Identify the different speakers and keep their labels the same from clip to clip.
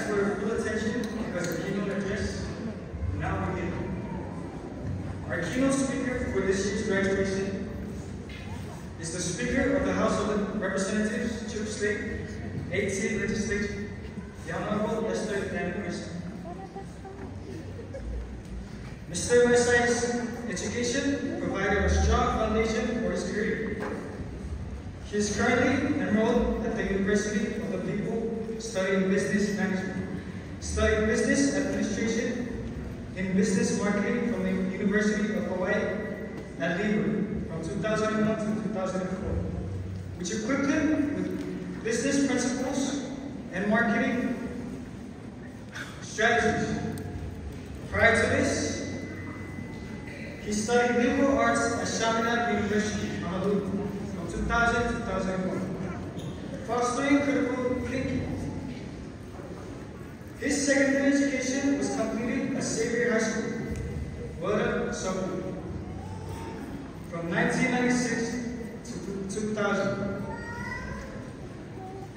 Speaker 1: ask for your full attention because the keynote address will now begin. Our keynote speaker for this year's graduation is the Speaker of the House of Representatives, Chief State, 8th Legislature, the Honorable Esther Dan Maricay. Mr. Maricay's education provided a strong foundation for his career. He is currently enrolled at the University of the People, studying business management, studying business administration in business marketing from the University of Hawaii at Libre from 2001 to 2004, which equipped him with business principles and marketing strategies. Prior to this, he studied liberal arts at Chaminade University, Honolulu, from 2000 to 2001, fostering critical thinking. His secondary education was completed at Xavier High School, Wada, Sabu, from 1996 to 2000.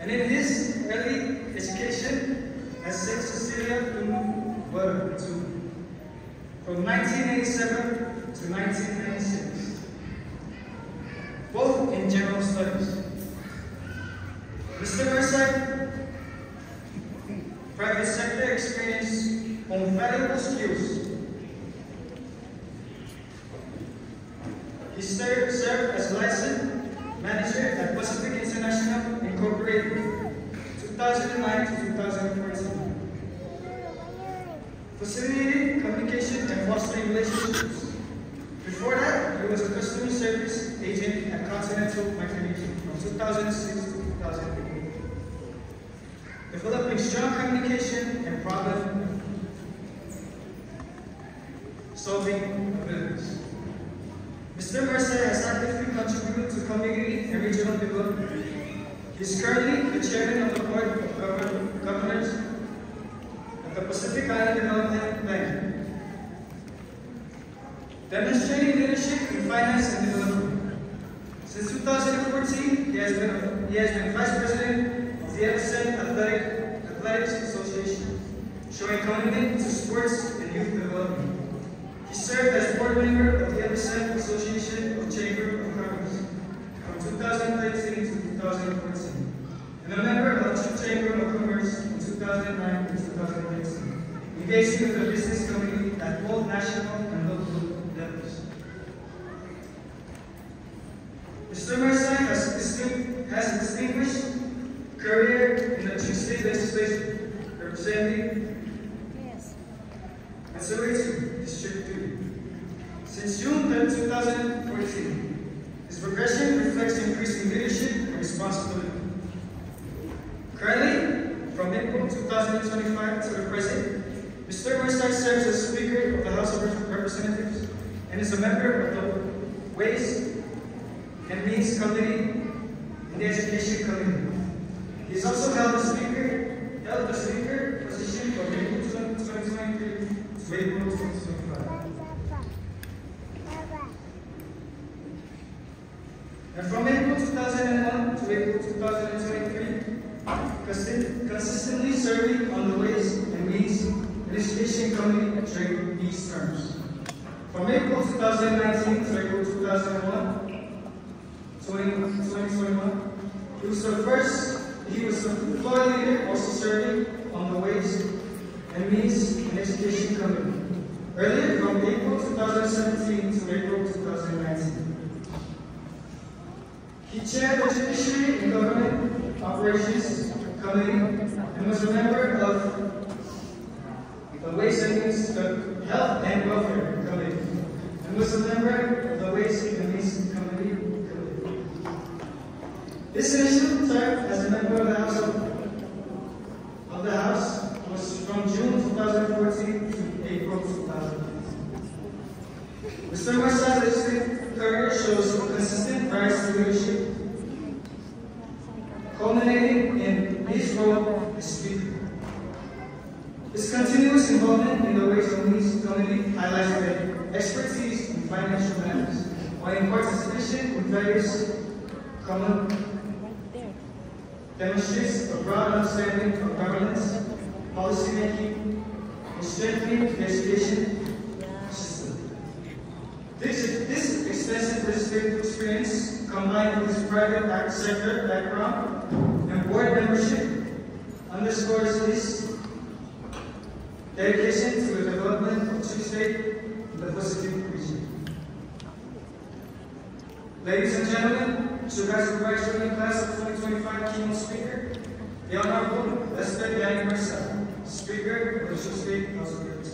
Speaker 1: And in his early education at St. Cecilia Unu, Wada, from 1987 to 1996, both in general studies. Mr. Maricay, private sector experience on valuable skills. He served as licensed manager at Pacific International Incorporated, 2009 to 2014. Facilitated communication and fostering relationships. Before that, he was a customer service agent at Continental Micronesia from 2006 to 2008. Developing strong communication and problem solving abilities. Mr. Maricay has actively contributed to community and regional development. He is currently the chairman of the Board of Governors at the Pacific Island Development Bank, demonstrating leadership in finance and development. Since 2014, he has been vice president of the Epicent Athletics Association, showing commitment to sports and youth development. He served as board member of the Epicent Association of Chamber of Commerce from 2013 to 2014, and a member of the Chamber of Commerce in 2009 to 2019, engaging with the business community at both national and local levels. Mr. Maricay has a distinguished career in the Chief State Legislature, representing Matsuri District 3. Since June 2014, his progression reflects increasing leadership and responsibility. Currently, from April 2025 to the present, Mr. Maricay serves as Speaker of the House of Representatives and is a member of the Ways and Means Committee and the Education Committee. He has also held the Speaker position from April 2023 to April 2025. And from April 2001 to April 2023, consistently serving on the Ways and Means and Education Committee during these terms. From April 2019 to April 2021, he was the floor leader, also serving on the Ways and Means and Education Committee. Earlier, from April 2017 to April 2019. He chaired the Judiciary and Government Operations Committee and was a member of the Ways and Means, the Health and Welfare Committee, and was a member of the Ways and Means Committee. This initial term as a member of the House was from June 2014 to April 2015. Mr. Maricay's legislative career shows consistent rise to leadership, culminating in his role as Speaker. His continuous involvement in the Ways and Means Committee highlights the expertise in financial matters, while in participation in various common demonstrates a broad understanding of governance policy making, and strengthening the education system. This extensive legislative experience, combined with his private sector background and board membership, underscores his dedication to the development of Sioux State and the Pacific region. Ladies and gentlemen, Supervisor Graduating Class of 2025 keynote speaker, the Honorable Lester Yang Marcel, Speaker of the Sioux State House of Representatives.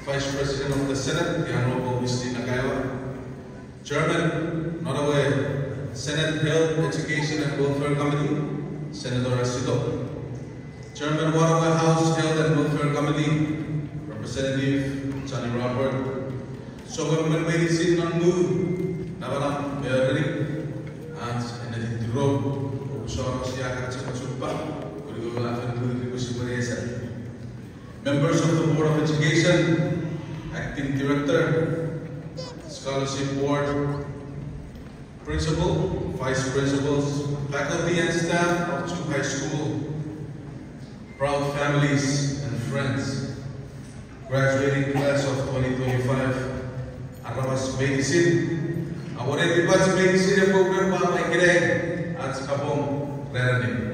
Speaker 2: Vice President of the Senate, the Honorable Mr. Nagaiwa, Chairman, Norway Senate Health, Education and Welfare Committee, Senator Asido, Chairman, Waterway House Health and Welfare Committee, Representative Johnny Robert, so government medicine on move, Navanam Bearing, and the road, so Siaka Chapachumpa, members of the Board of Education, Acting Director, Scholarship Board, Principal, Vice Principals, faculty and staff of Sioux High School, proud families and friends, graduating class of 2025, Arabas Medicine, our Edibas Medicine program by Greg at Kapong Raranim.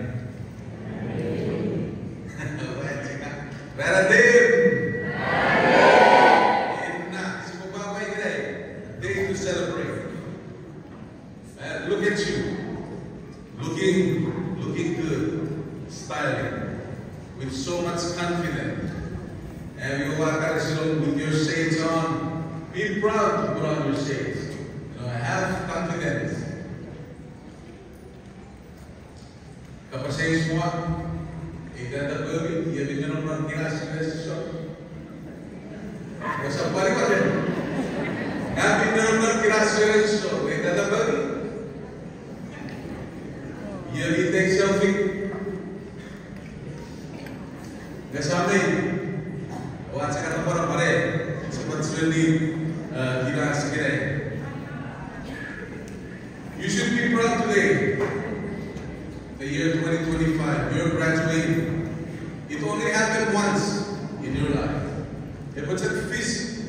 Speaker 2: Raradim! Day to celebrate. Look at you, looking good, styling, with so much confidence. And you walk out with your shades on. Be proud to put on your shades. Have confidence. Kapasay semua, ikata bagi dia dengan orang kelas besok. Masa balik aja. Kami dengan kelas besok, ikata bagi. Dia take selfie. Kasama. Wala sa katapang pare, sapat sila kita sekiranya. You should be proud today. The year 2025, you're graduating. It only happened once in your life. It was a feast,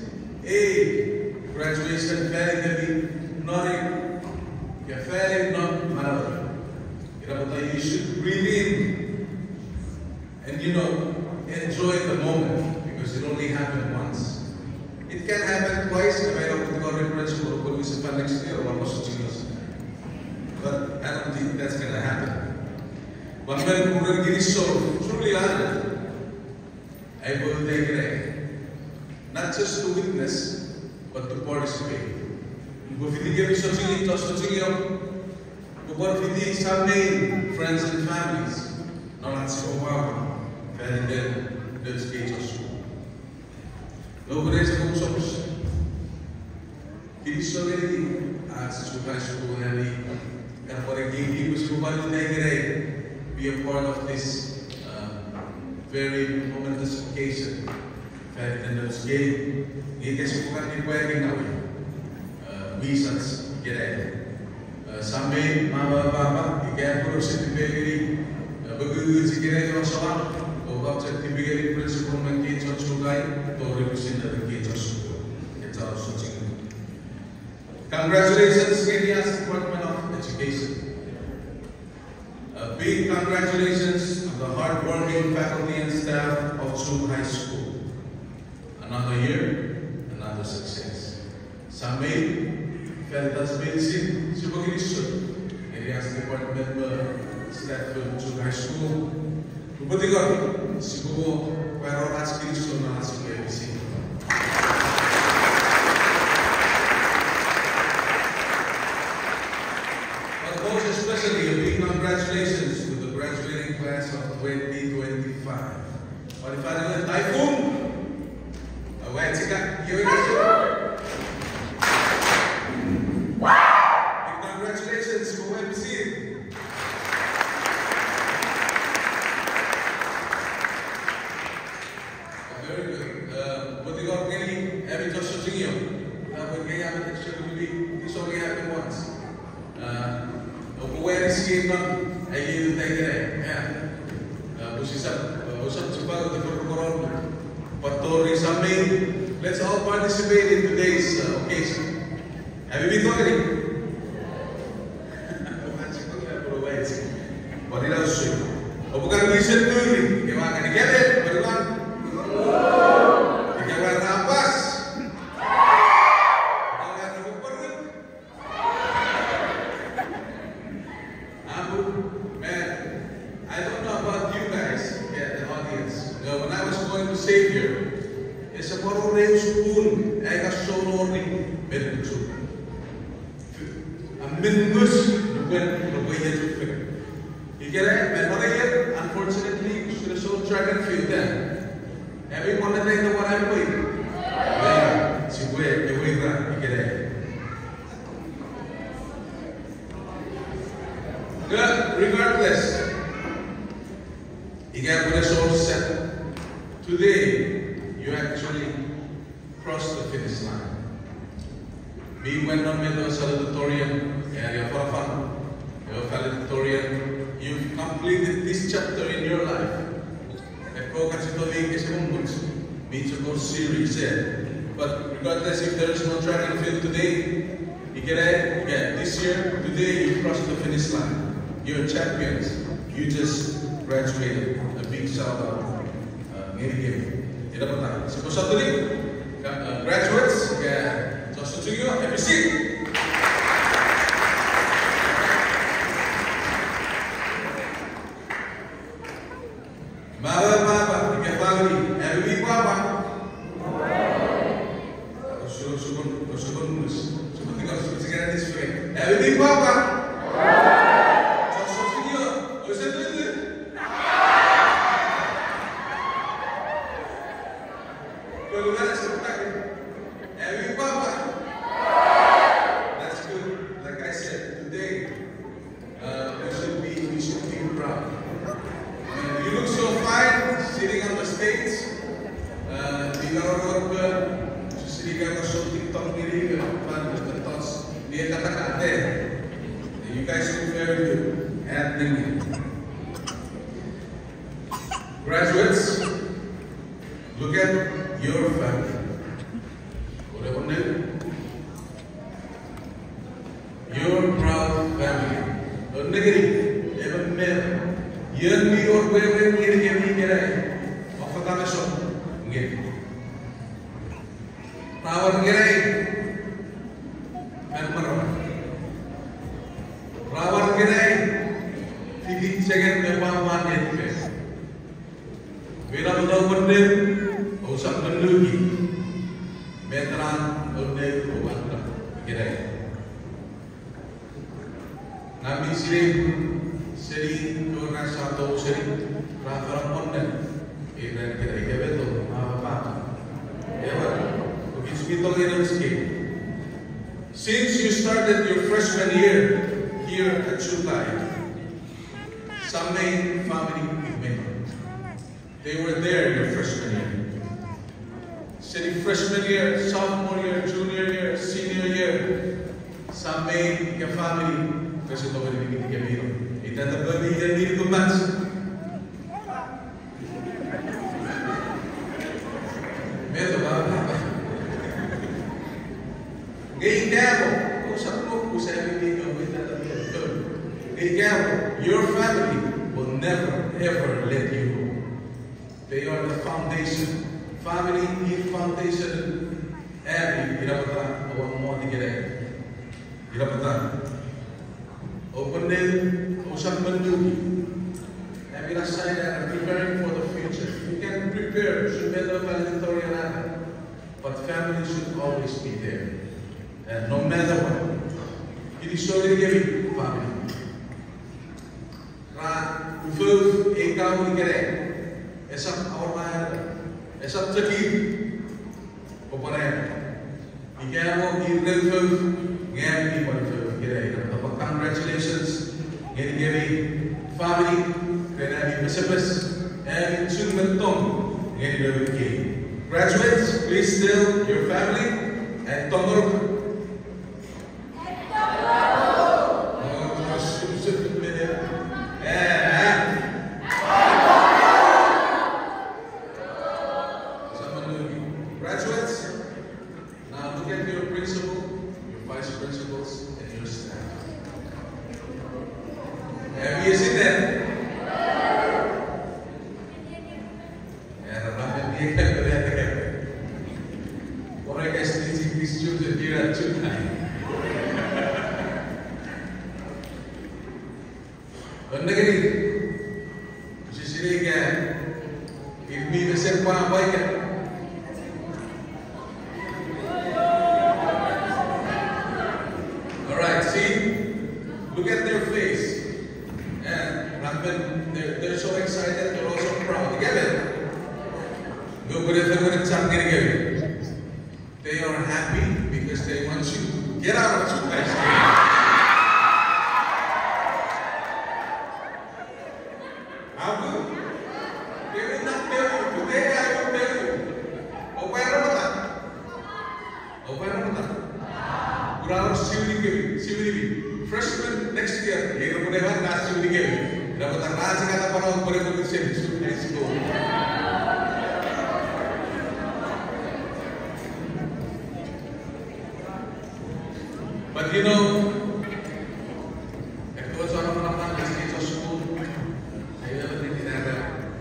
Speaker 2: a graduation, very heavy, not very not matter. You should breathe in and enjoy the moment. Because it only happened once. It can happen twice if I don't think about principle of what we said next year or almost 2 years. But I don't think that's going to happen. But when we're getting so truly honored, I will take it, not just to witness, but to participate. Friends and families, not si Obama, Ferdinand, Dutch Gates. Lopen sa konsumos. Hindi so gani sa Sukai School na ni gusto ba be a part of this very momentous occasion. Ferdinand Dutch Gates, hindi kasi bukan ni pwede na visas kira. Sampai mama ikan proses diberi begitu sekiranya orang salah, orang cakap diberi prinsip orang kita sukai, orang represent dari kita sukai, kita suci. Congratulations, Kenya Department of Education. Big congratulations to the hard-working faculty and staff of Tsu High School. Another year, another success. Sampai Feltas Bensin, sebagai isu, Kenya Department staff of Tsu High School. Kebetulan, sebuah peroras isu nasi bensin. Especially a big congratulations to the graduating class of 2025. What if I did a typhoon? Big congratulations for MBC. Very good. What you got really? Every just shooting you. This only happened once. Awareness game lang ay yun tayo kaya. Usap cepat untuk berkoron. Patori sambil. Let's all participate in today's occasion. Have you been talking? Bukan cepat ya, bro. What did I say? Oh, bukan listen to me. Gimana? Get it? Berulang. Gimana nafas? Savior is a parole school ay kasono rin medyo amin mus bukan lupayan juga ikira memorial unfortunately sudah so track and field then everyone that know what I'm doing si gue ra ikira good regardless ikira boleh so set. Today, you actually crossed the finish line. We went on with the salutatorian, area for fun, your valedictorian. You've completed this chapter in your life. Series. But regardless if there is no track and field today, this year, today you crossed the finish line. You're champions. You just graduated. A big shout out. Tidak pernah. Sebut satu ni, graduates, setuju MBC. Maba, tiga kali. MBC apa? Suruh nulis. Sebut tiga segera display. MBC apa? That's good. Like I said, today we should be proud. You look so fine sitting on the stage. You guys look very good at thinking. Graduates, look at your family. Your proud family. Negeri, even men. Yan mi or where ngiri ngiray. Makakama so. Ngiri. Tawar ngiray. Kan maraw. Rawar ngiray. Titik second memang itu. Bila betul betul, usah mendugi. Veteran udah berubah kira. Nabi sering korang satu seri rata online dan kita betul apa ya begitu kita lihat sedikit. Since you started your freshman year here at Chutai, some made family commitment. They were there your freshman year. Sitting freshman year, sophomore year, junior year, senior year, some made your family. Kasi ito ka nabibigyan niya biro. Itatabag niya biro kung match. Meron ba? Ngayon kaya mo, usap mo, usap yung biro, ngayon kaya mo, your family will never ever let you go. They are the foundation. Family in foundation. Hirapatan, awang mo ang tigilay. Hirapatan. Open day, usap mandugi. Having a side and preparing for the future. You can prepare, should be the valedictorian natin. But family should always be there. And no matter what, it is so giving family. Hoeveel ik kan niet krijgen. Is dat allemaal? Is dat te diep? Op een rij. Ik kan ook hier heel veel. Geen iemand veel krijgen. Congratulations, getting family, and soon with Tom, graduates, please tell your family and Tom. Graduates, now look at your principal, your vice principals, and your staff. Have you seen that? Orang guys this children here at Chutai. Benda gini, sisi kan, ilmi besar apa baik kan? All right, see, look at their face. They're so excited, they're also proud. Get it? They are happy because they want you to get out of Chutai. They will not tell you. Today I will tell you. Opay Ramadan. Opay Ramadan. Kurang siwili. Freshman next year, you're going to have that siwili. Dapat ang nasa kata parang boleh berusia Chutai School. But you know, if it was on a school, I never think it happened.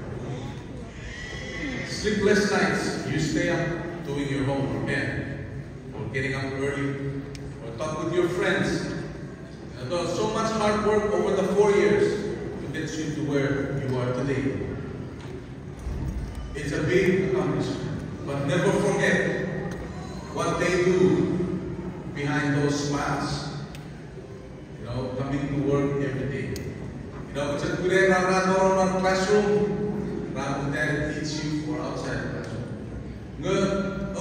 Speaker 2: Sleepless nights, you stay up doing your homework, or getting up early, or talk with your friends. And so much hard work over the 4 years to get you to where you are today. It's a big accomplishment, but never forget what they do behind those smiles. You know, coming to work every day. You know, it's a good our classroom, rather than teach you for outside the classroom.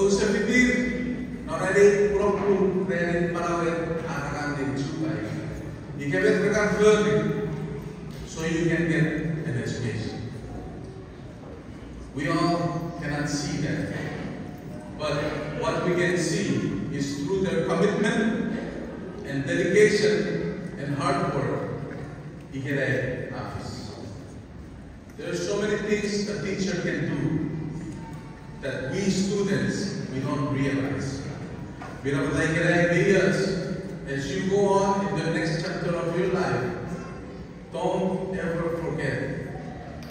Speaker 2: Usah pikir, already pura-pura dari parawet anak-anak di Chutai. Dikebet mereka learning, so you can get an education. We all cannot see that, but what we can see is through their commitment and dedication and hard work. There are so many things a teacher can do that we students, we don't realize. As you go on in the next chapter of your life, don't ever forget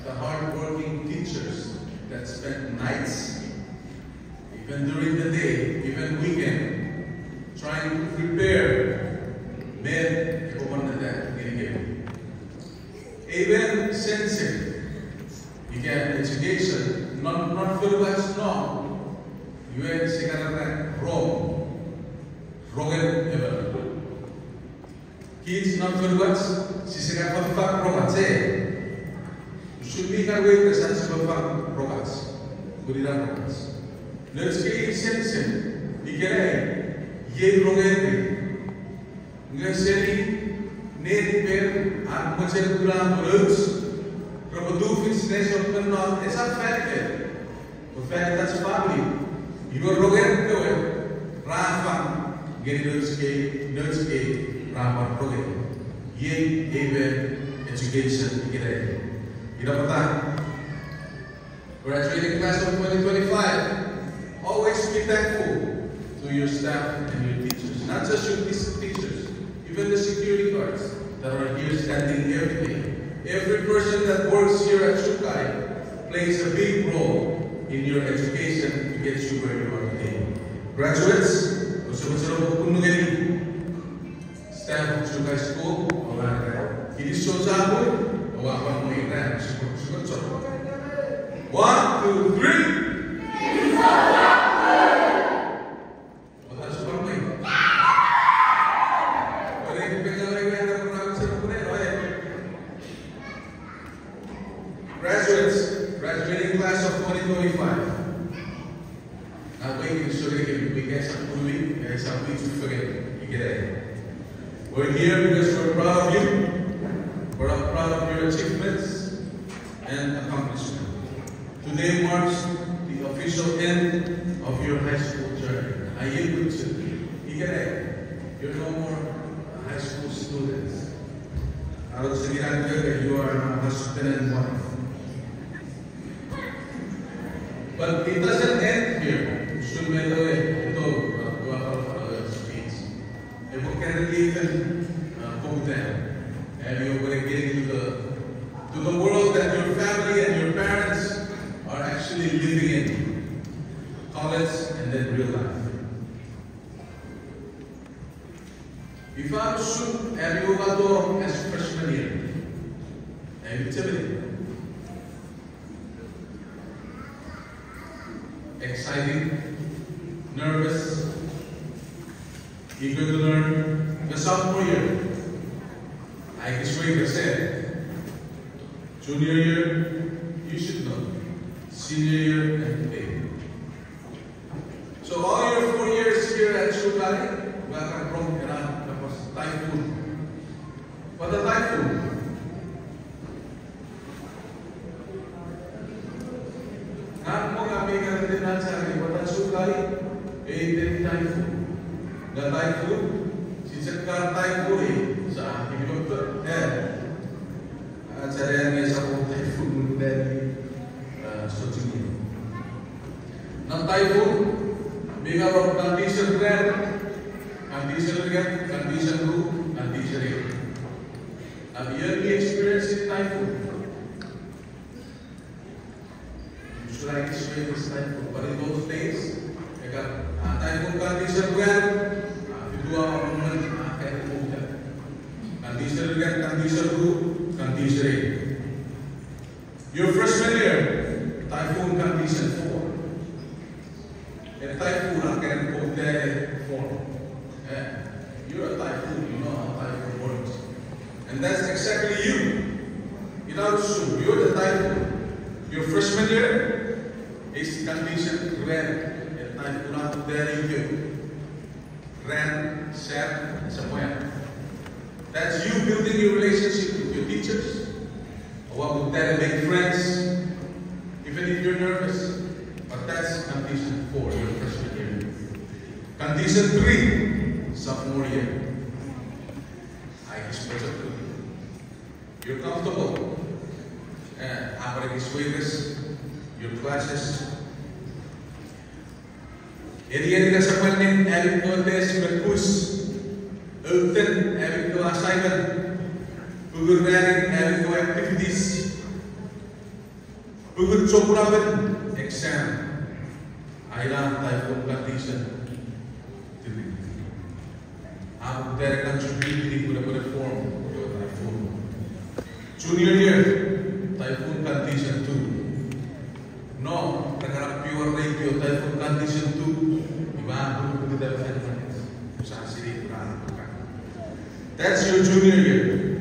Speaker 2: the hard-working teachers that spend nights, even during the day, even weekend, trying to prepare men. Even sensei, you get education, not very much long. You have sekarang wrong, ever. Kids not very much. Si sekarang wrong aja. Sumi karwe kesan sebab rokas, beriran rokas. Nerski sen dikira ye rongete, ngaseri net per atmosfer bulan terus, terbentuk fitness of the north. Esa fact, the fact that's family. You are rongete tu, Rafa, geri nerski Rafa rongete. Ye education dikira. Ida petang, graduating class of 2025, always be thankful to your staff and your teachers. Not just your teachers, even the security guards that are here standing every day. Every person that works here at Shukai plays a big role in your education to get you where you are today. Graduates, staff of Shukai School, it is so sad. 1, 2, 3. Graduates, graduating class of 2025. Now, wait, we get something to forget. We're here because we're proud of you. We're proud of your achievements and accomplishments. Today marks the official end of your high school journey. I yield with you. You're no more high school students. You are a husband and wife. But it doesn't end here. And you're going to get to the world that your family and your parents are actually living in. College and then real life. If I shoot Abiogado as freshman year, are you timid? Exciting, nervous, eager to learn. The sophomore year, I guess we said, junior year, you should know. Senior year and today. So all your 4 years here at Shukai, welcome from Iran, that was typhoon. What a typhoon? Not more American than that, but at Shukai, a typhoon. The typhoon, she's a car typhoon, sa Dokter, acara yang sa typhoon dari Sotuni. Nang typhoon, bigyan of condition plan, condition group, condition A. A yearly experience in typhoon. You should like experience this typhoon, but in those days, typhoon condition plan, dua momen akan dibuka. Condition group, condition A. Your freshman year, typhoon condition 4. A typhoon akan dibuka 4. You're a typhoon, you know how typhoon works. And that's exactly you. Without you, you're the typhoon. Your freshman year is condition red. A typhoon out there you. Red, set, somewhere. That's you building your relationship with your teachers. Or what would that make friends? Even if you're nervous. But that's condition 4, your freshman year. Condition 3, sophomore year. I guess what's up to you. You're comfortable. Your classes. Area kasapanin erik to test berkus. Open erik to assignment. Pugur running erik to activities. Pugur chopraben exam. Ayla typhoon condition. Aku dari contribute di pada form your typhoon. Junior year typhoon condition 2. No, terhadap pure radio typhoon condition 2. That's your junior year.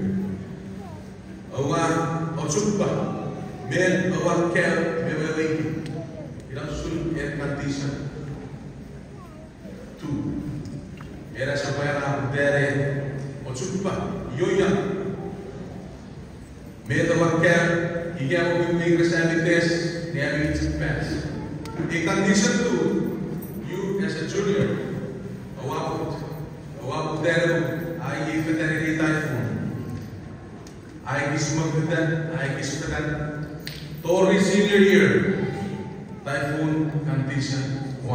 Speaker 2: Men awak kel mewe ilang sul air condition. 2. Era sapaya dere otsupa yoya. Men awak kel higa mo bigre test never pass. In condition 2, you as a junior awak dere ay veterinary typhoon. Ay kisumagdan ay kisutan. Tori senior year, typhoon condition 1.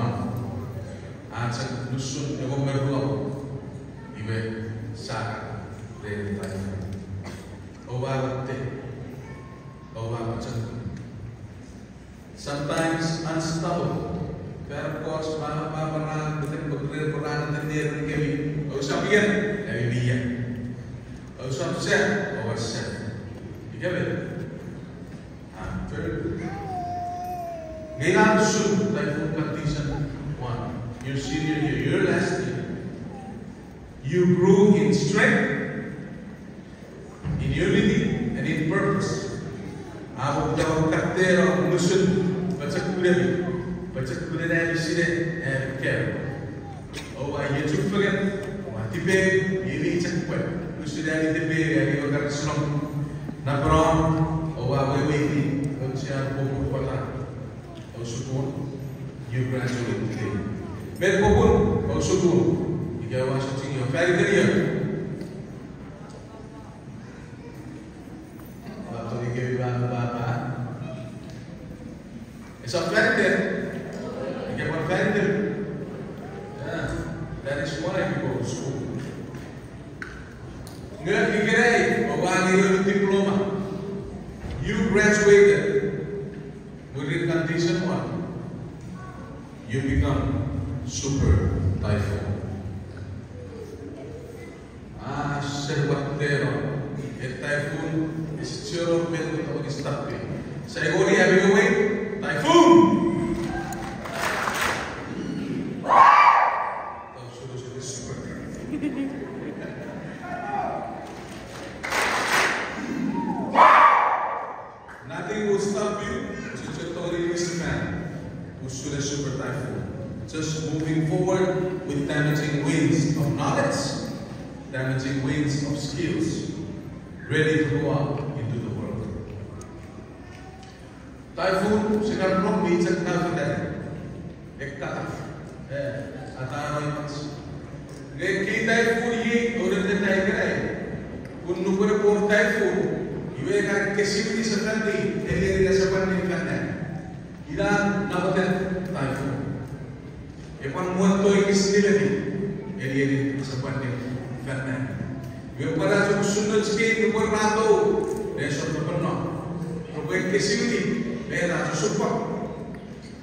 Speaker 2: At sa Luzon, yung meron ibe sa de typhoon. Sometimes unstoppable. Pero of course, parang betul-betul tender kami. O sabihan, kami biyan. O sabihan, o sabihan. Ikaw Ngayon soon, typhoon condition 1. Your senior year, your last year. You grew in strength, in unity, and in purpose. Ako daw kaktero ang musun, bacak kuda na sila care. O ay yatsupagan, matipe, yili cakpan. Gusto na tipe, ay yung karasunong na prom, o away siya pupupala. O sukun, you graduate today. Mer pupun, o sukun, ikaw sa tingin. Fairy career. Bato ikaw baba. Isa fairy career. Ikaw ang fairy career. That is why you go to school. Ngayon ikaw mawali yung diploma. You graduated. Within condition 1, you become super typhoon. Serbatero. A typhoon is sure meant to stop it. Say, what are you having away? Typhoon! Oh, so super. Nothing will stop you. Usura super typhoon. Just moving forward with damaging winds of knowledge, damaging winds of skills, ready to go out into the world. Typhoon, sekarang means at nafitan. Ekta. Ataro imas. Kay typhoon ye, ulit na tayo kaya. Kung nukura po typhoon, iwe ka kasi sa kandi, hindi na sa kandi kanya. Ilan nabaten typhoon. Epan muatoy kisnilati. Eli sa panding Fernand. Yung para sa sunod skin yung rato. Reso to no. Problem kisili. Mera sa supa.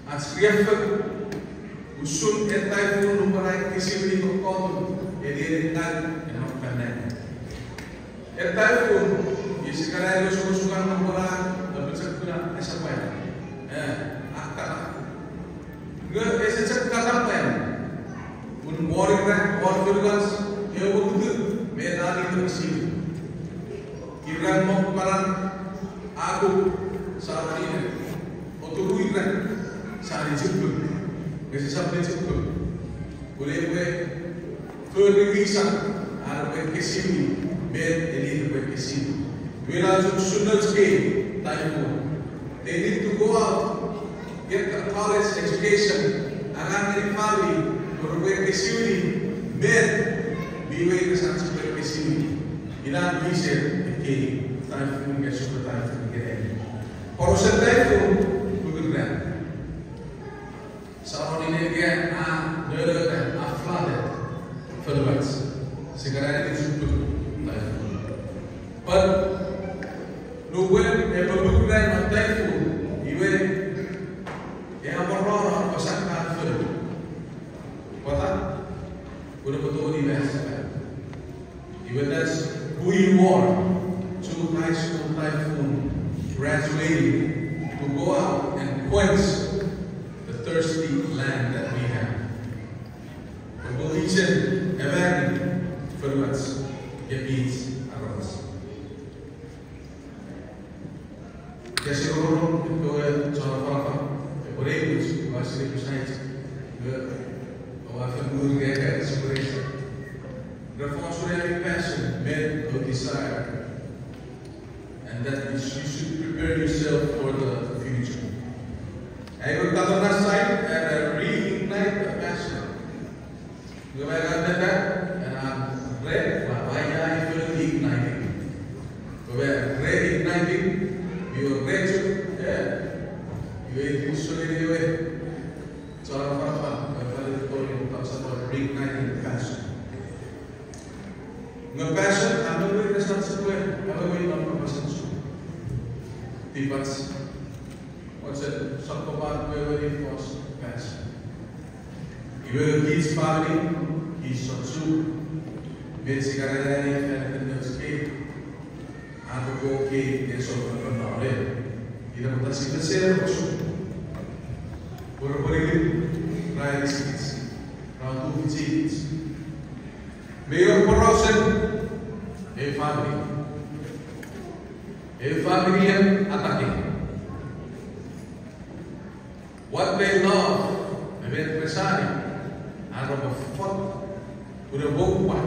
Speaker 2: At skriafat. Usun et typhoon yung para kisili yung koto. Eli kan yung Fernand. Et typhoon. Yung sekarang yung susukan ng para. Dapat sa kuna sa paya. Nggak esok katapan, un warrior orphans, ya betul, medan itu sih. Kiran mau paran, aku saat ini, otoruiran, saat itu, nggak sampai itu, boleh berwisata, ada berkesini, med ini berkesini. Bila sudah sekali, typhoon. They need to go out, get a college education, anak family, berkesini, med, biway kesan berkesini. Ilan bisa ke typhoon ke super typhoon ke. Proses typhoon begitu. Saat ini dia flooded, floods. Sekarang ini super typhoon. But Nuwen evolukan ng typhoon, iwe yang berorang pasangan flood. Kata, udah betul di West. Iwe that's we war to high school typhoon graduating to go out and quench the thirsty land that we have. Evolution, evaluate for what's it means around us. Kasi orang itu cara apa? Orelhos, quase 100%. Ou a família é segurança. Reform having passion, men of desire, and that you should prepare yourself for the future. I will come on that side and reignite the passion. You might have done that, and I'm ready. Why are you reigniting? We're reigniting. You are ready. You are usually anyway. So I'm reigniting the passion. The passion, I'm not going to start somewhere. I'm going to passion. Tipats. What's it? Some command very first passion. You will his family, his son, basic identity, and the escape. Aku okay, dia soal penawar. Kita mesti sesuai dengan Berbagai realistis, ratu kecil. Mayor Porosen, family yang attacking. What they love, event presari, ada berfot, udah bongkar,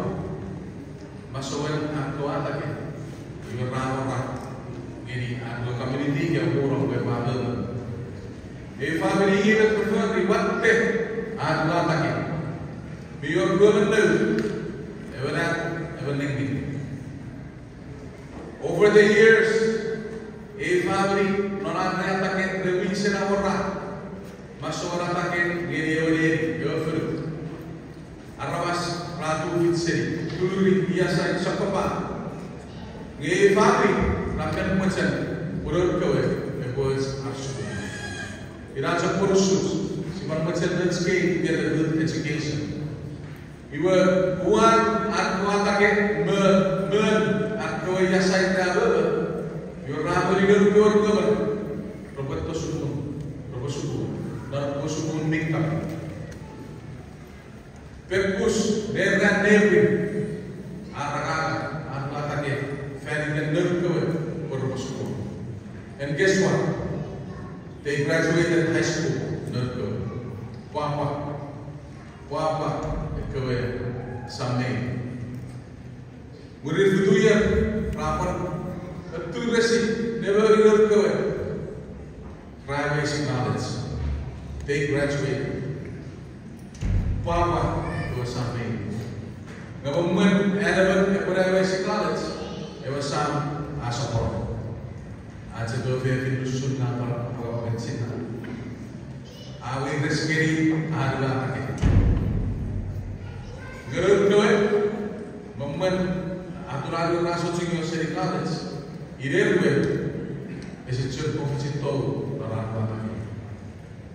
Speaker 2: masukan aku attacking. Ibu ramah, ini ada community yang orang berbahasa. Family ini prefer riwayat ada attacking. Mayor Governor, ever negative. Over the years, family non hanno attaccato le vince na orang. Masuk orang attaccato gini girlfriend. Arabas ratu vince, tuli biasa sakapa. Family rakan macam urut kau depois asu. Iraja pursus, siman macam rezeki dia ada good education. Ibu buat aku attaccato aku ya saya tahu. Your family will go over. Robert Suku, dan Suku Nikam. Pepus, Nergan Nevin, Araga, Atlatake, Fanning and Nurkoe, Robert Suku. And guess what? They graduated high school, Nurkoe. Papa, Koe, Samay. Murid Buduya, Rapan. Two resi never learned to private basic knowledge. They graduated. Papa was something. Government element of private basic knowledge. It was some as a whole. As a government to shoot number of China. I will rescue Adla again. Girl to it. Moment after I will also sing your city college. Irelwe es el church office todo para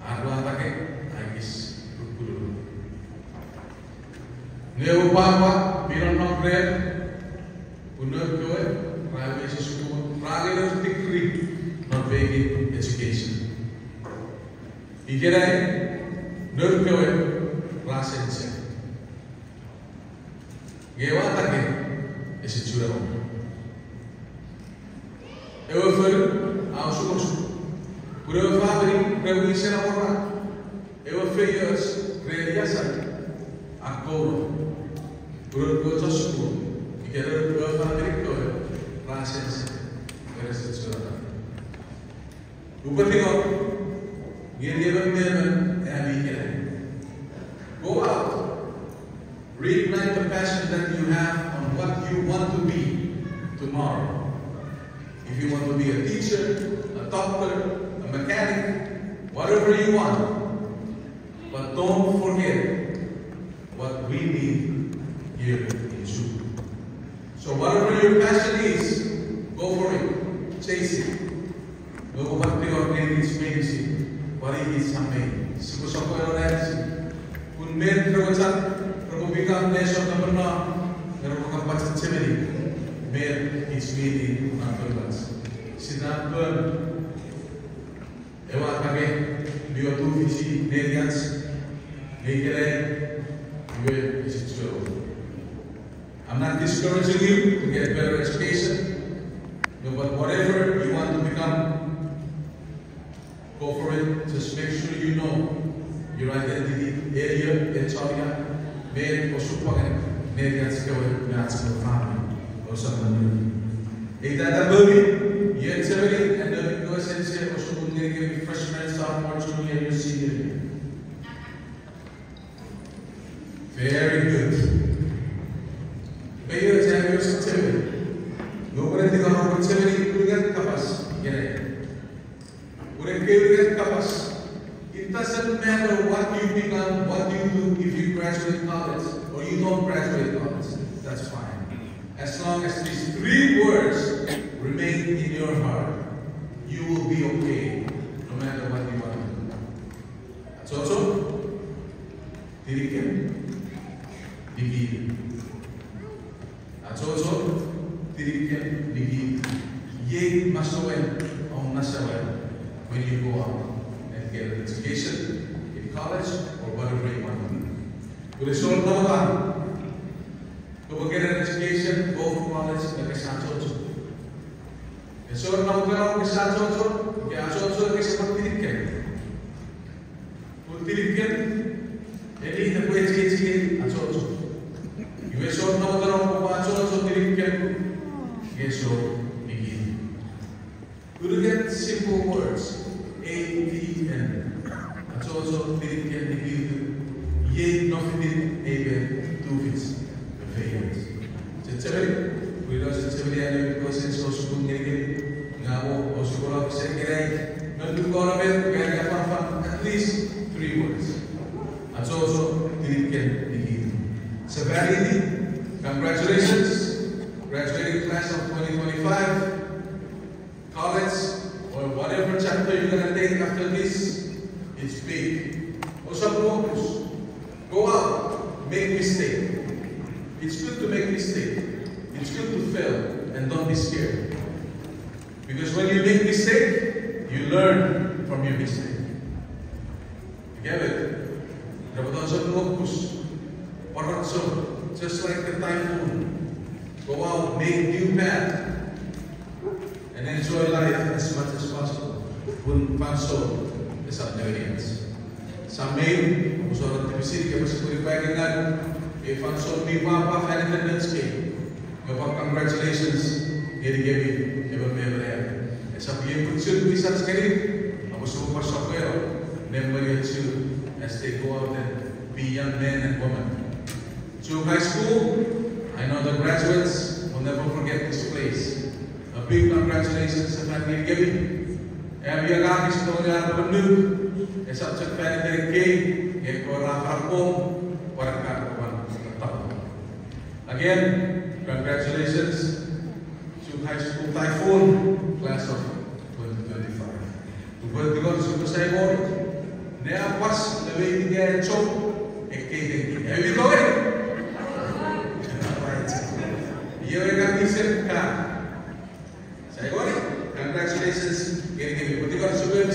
Speaker 2: ataque agis kuru. Neo papa biron no bread unor koe rawe sesuatu rawe degree not basic education. Igerai nor koe rasense. Gewa ataque es el churro. Eu fui ao suposto. Por eu fazer reunião na hora. Eu fiz realização. A cor. Por eu fazer suposto. E quero eu fazer coisa. Praxis. Realização. O partido. Ele mesmo é a minha. Go out. Reignite the passion that you have on what you want to be tomorrow. If you want to be a teacher, a doctor, a mechanic, whatever you want. But don't forget what we need here in Zoo. So whatever your passion is, go for it. Chase it. Go back to your name, medicine. What is something? Sikusoko yones. Kun men terwajat, terbuka nation namerna, terbuka pacet cemeri. Men is meeting naturals. Sinapun, ewa kage, biotu visi nerians, negere, you is true. I'm not discouraging you to get better education, but whatever you want to become, just make sure you know your identity, area, etoria, mere o supporting, mere as go family or someone. If that a movie, yet 70 and the go essential or someone give freshman, sophomore, junior, and senior year. Very good. May you examine your sensitivity. Nobody think about sensitivity, you get capas. It doesn't matter what you become, what you do if you graduate college or you don't graduate college. That's fine. As long as these 3 words remain in your heart, you will be okay no matter what you want to do. That's also Tirikan, Digi. That's also Tirikan, Digi. Ye masowen on nasawen. When you go out and get an education in college or whatever you want to do. With a short number, you will get an education, go to college, and get a job. A short number, get a job, get a job, get a job. Utilikan, any the way to get a job. You a short number, get a job, get a job. We look at simple words, A, T, N. That's also Tirikan, Tirikan, Ye, Nofitin, Eben, Tufis, Failures. Sensibility, we lost sensibility because it's so soon again. Now, also go up second, not to go up at least 3 words. That's also Tirikan, Tirikan. Severity, congratulations, graduating class of 2025. College or whatever chapter you're going to take after this, it's big. Also focus. Go out, make mistake. It's good to make mistake. It's good to fail and don't be scared. Because when you make mistake, you learn from your mistake. You get it? Focus. Just like the typhoon. Go out, make new path. And enjoy life as much as possible. Pun paso the submarines. Some may also the city of a back if I'm so be Papa and Independence Day. Congratulations, getting me ever there. And some people should be such getting. I was super software, memory too, as they go out and be young men and women. To high school, I know the graduates will never forget this place. A big congratulations to Fatih Gabi. Every agak is going to penuh. Esok cepat dari K, ekor rapor para kawan. Again, congratulations to high school typhoon class of 2025. Buat juga super saya board. Nea pas lebih tiga cok ekk. Here we go. Iya mereka bisa kan. Congratulations, getting me. But you got to super